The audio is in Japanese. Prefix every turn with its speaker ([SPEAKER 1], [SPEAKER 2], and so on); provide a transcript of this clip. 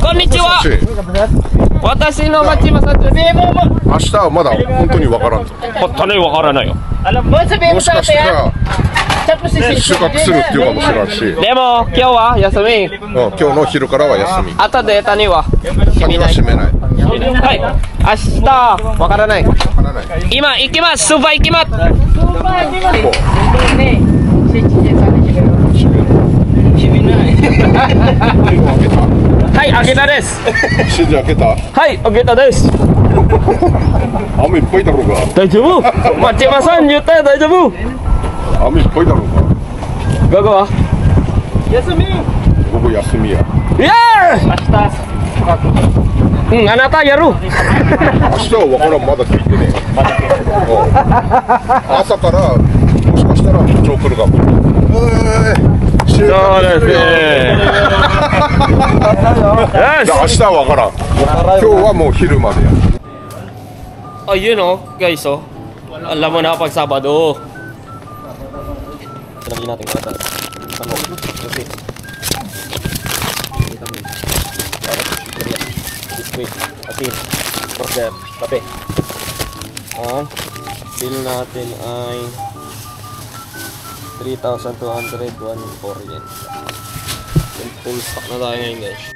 [SPEAKER 1] こんにちは。私の町正明日
[SPEAKER 2] はまだ本当にわからんぞ。
[SPEAKER 1] 種わからないよ。
[SPEAKER 2] もしかしたら収穫するっていうかもしれんし。
[SPEAKER 1] でも今日は休み。
[SPEAKER 2] 今日の昼からは休み。
[SPEAKER 1] 後で種は
[SPEAKER 2] 種は閉めない。
[SPEAKER 1] はい。明日わからない。今行きます。スーパー行きます。はい、開けたです。
[SPEAKER 2] 7時開けた。
[SPEAKER 1] はい、開けたです。
[SPEAKER 2] 雨いっぱいだろうが。
[SPEAKER 1] 大丈夫。町山さん言ったよ、大丈夫。
[SPEAKER 2] 雨いっぱいだろうが。
[SPEAKER 1] 午後は休み。
[SPEAKER 2] 午後休みや。
[SPEAKER 1] いやー。あなたやる。
[SPEAKER 2] 明日はわからん、まだ聞いてね。朝からもしかしたら超来るかも。
[SPEAKER 1] そうですね。
[SPEAKER 2] 明日はわからん。今日はもう昼までや。
[SPEAKER 1] Ayun oh, guys oh. Alam mo na pag Sabado. Lagyan natin para sa manok. Okay. Biskuit, asin, order, kape. Bill natin ay 3,201 yen. Full stock na tayo ngayon guys.